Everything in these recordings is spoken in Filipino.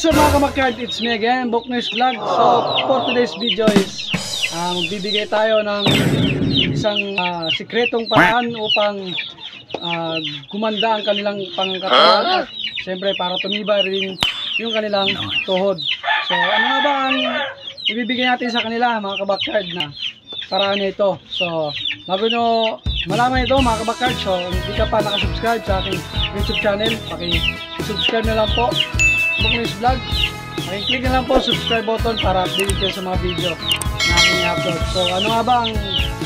What's up mga kamakard? It's me again, Boknoise Vlog. So for today's video is magbibigay tayo ng isang sikretong paraan upang gumanda ang kanilang pangkatawan at siyempre para tumiba rin yung kanilang tuhod. So ano nga ba ang ibibigay natin sa kanila mga kabakard na paraan ito? So bago nyo malaman ito mga kabakard, so hindi ka pa nakasubscribe sa aking YouTube channel, paki-subscribe na lang po, Boknoise Vlog. Pakiclick na lang po subscribe button para update kayo sa mga video na aking i-upload. So ano nga ba ang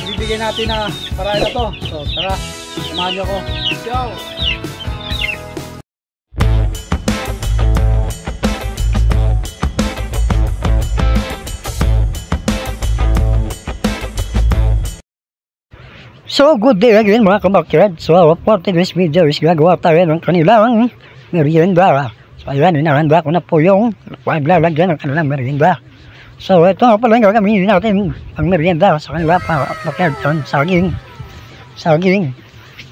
ibibigay natin na paraan na to? So tara, samahan nyo ko. Let's go! So, good day again mga kamakirad. So, for today's video is gagawa tayo ng kanilang merienda. So, ayan, inaranda ko na po yung lalagyan ng kanilang merienda. So, ito nga pala yung gagamitin natin ang merienda sa kanila para makirad saging.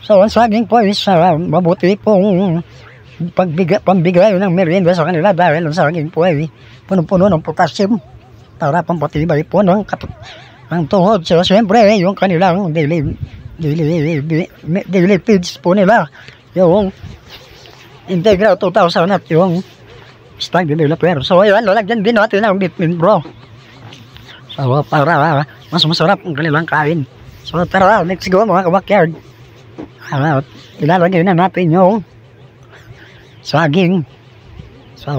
So, ang saging po is mabuti pong pambigay ng merienda sa kanila dahil ang saging po ay puno-puno ng potassium para pampatibay po ng ang tuhod. So, siyempre, yung kanilang daily feeds po nila, yung Integral 2000 at yung Stag Developer. So, ayan, lalagyan din natin ang vitamin bro. So, para mas masarap ang kanilang kain. So, tara, let's go mga kabakyard. Ilalagay na natin yung saging. So,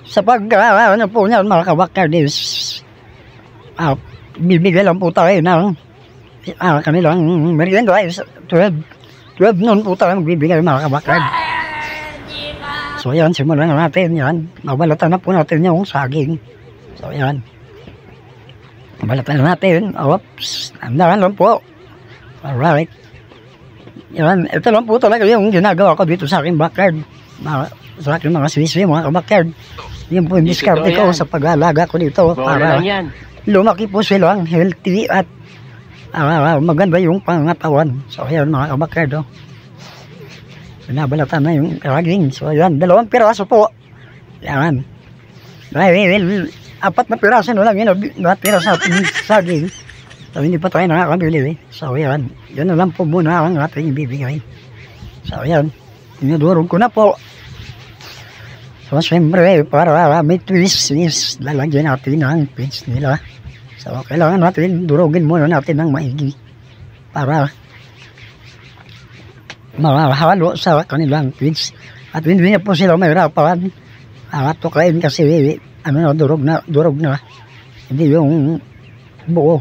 sa ano po niyan mga kabakyard is bibigay lang po tayo ng kanilang merienda is 12 noon po tayo magbibigay mga kabakad. So yan, simulan na natin yan. Mabalatan na po natin yung saging. So yan, mabalatan na natin. Oops, andahan lang po. Alright, yan, ito lang po talaga yung ginagawa ko dito sa aking backyard, sa aking mga sisi mga kabakad. Yan po yung diskarte ko sa pag-alaga ko dito para lumaki po silang healthy at maganda yung pangatawan. So ayan mga kabakard, binabalatan na yung saging. So ayan, 2 piraso po. Ayan, apat na piraso na lang yun natira sa ating saging. So hindi pa tayo nakakabili. So ayan, yun na lang po muna ang ating ibibigay. So ayan, tinudurog ko na po. So, siyempre, para may twist is lalagyan natin ang twist nila. So, kailangan natin durugin muna natin ng maigi para mahalo sa kanilang twist. At hindi na po sila mahirapan tukain kasi durog na. Hindi yung buo.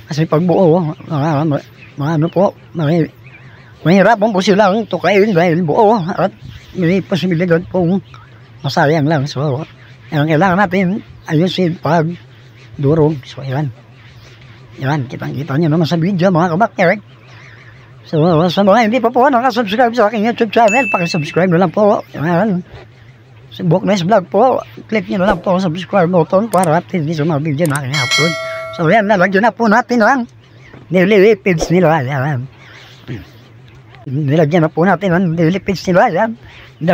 Kasi pag buo, ano po, mahirapan po silang tukain dahil buo at may posibilidad pong masayang lang. So, kailangan natin ayusin pag durog. So, ayan. Yan, kitang-kita nyo naman sa video mga kabakyard. So, sa mga hindi pa po nakasubscribe sa aking YouTube channel, pakisubscribe na lang po. Yan. Sa Boknoise Vlog po, click nyo na lang po ang subscribe button para update sa mga video na aking upload. So, yan, nalagyan na po natin ang nililipids nila. Yan. Nilagyan na po natin ang nililipids nila. Yan. 2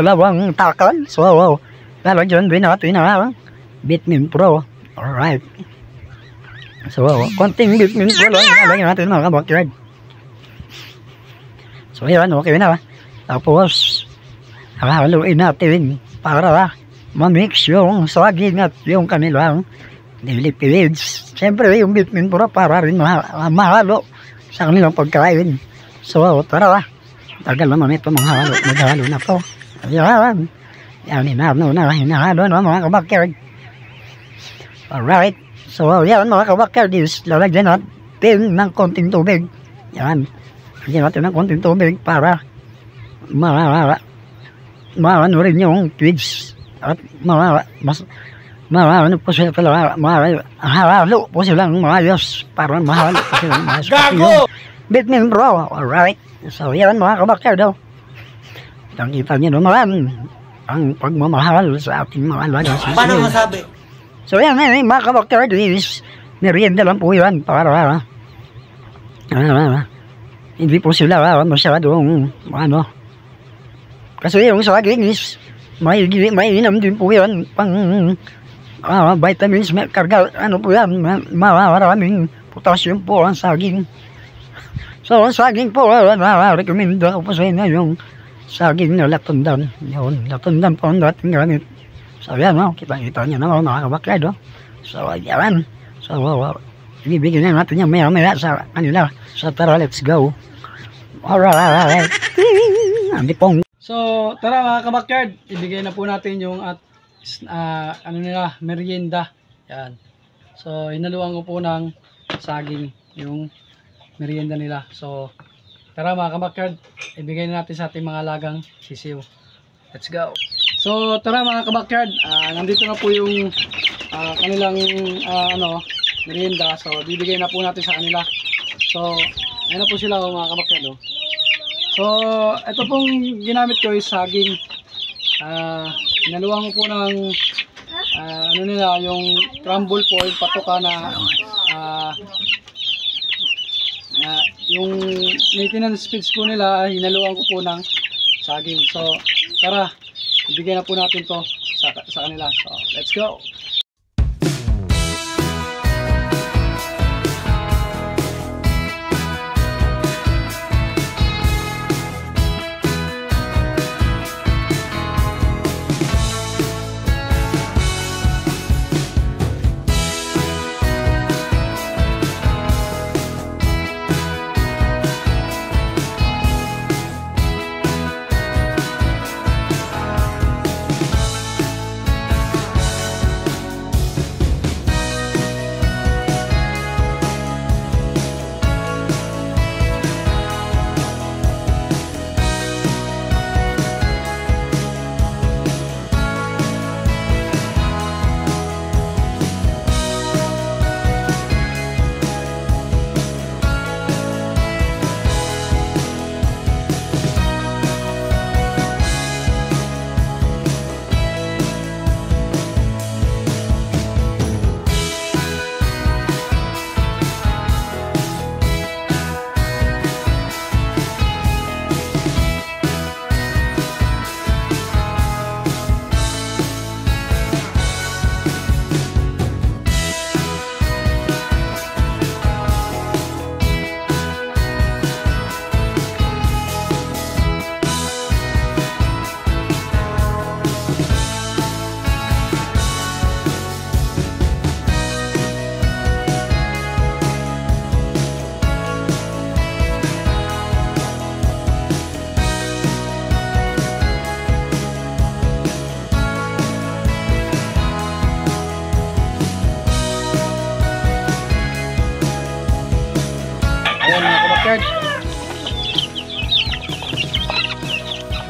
takal. So, lalagyan din natin ang vitamin pro. Alright. So, konting vitamin pro lang lalagyan natin mga kabakyard. So, yan, okay na. Tapos, haluin natin para ma-mix yung saging at yung kanilang nililipids. Siyempre, yung vitamin pro para rin mahalo sa kanilang pagkain. So, tara. Tagal naman ito maghalo na po. Ayan. Yan, hinahalo na mga kabakyard. Alright. So, yan mga kabakyard is lalagyan natin ng konting tubig. Yan. Lagyan natin ng konting tubig para maano rin yung twigs. At maano po sila pala, mahalo po silang maayos para mahalo po silang maayos. Gago! Vitamin bro. Alright. So, yan mga kabakyard daw. Kita niyo naman ang pagmamahal sa ating mga alaga. Paano masabi? So yan mga kabakyard is merienda lang po yan para hindi po sila masyadong kasi yung saging is may inom din po yan, pang vitamins, may karga, ano po yan, maraming potassium po ang saging. So, ang saging po, recommend ko po sa inyo yung saging na latundan. Yun, latundan po ang dating gamit. So, yan, kita-kita nyo naman mga kabakyard. So, yan. So, ibibigyan na natin yung maya-maya sa kanila. So, tara, let's go. Alright. Hindi pong. So, tara mga kabakyard, ibigay na po natin yung ano nila, merienda. Yan. So, hinaluan ko po ng saging yung merienda nila. So, tara mga kabakyard, ibigay na natin sa ating mga alagang sisiw. Let's go. So, tara mga kabakyard, nandito na po yung kanilang merienda. So, bibigay na po natin sa kanila. So, ayun na po sila mga kabakyard. So, ito pong ginamit ko is saging. Hinaluan ko po ng ano nila, yung crumble po, yung patoka na yung maintenance speeds po nila, hinaluan ko po ng saging. So, tara, ibigay na po natin to sa kanila. So, let's go!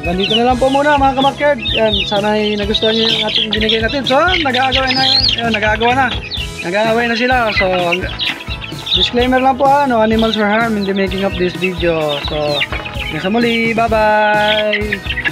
Hanggang dito na lang po muna mga kabakyard. Yan, sana ay nagustuhan nyo yung ating binigay natin. So, nag-aagawa na sila. So, disclaimer lang po, animals were harmed in the making of this video. So, hanggang sa muli, bye bye!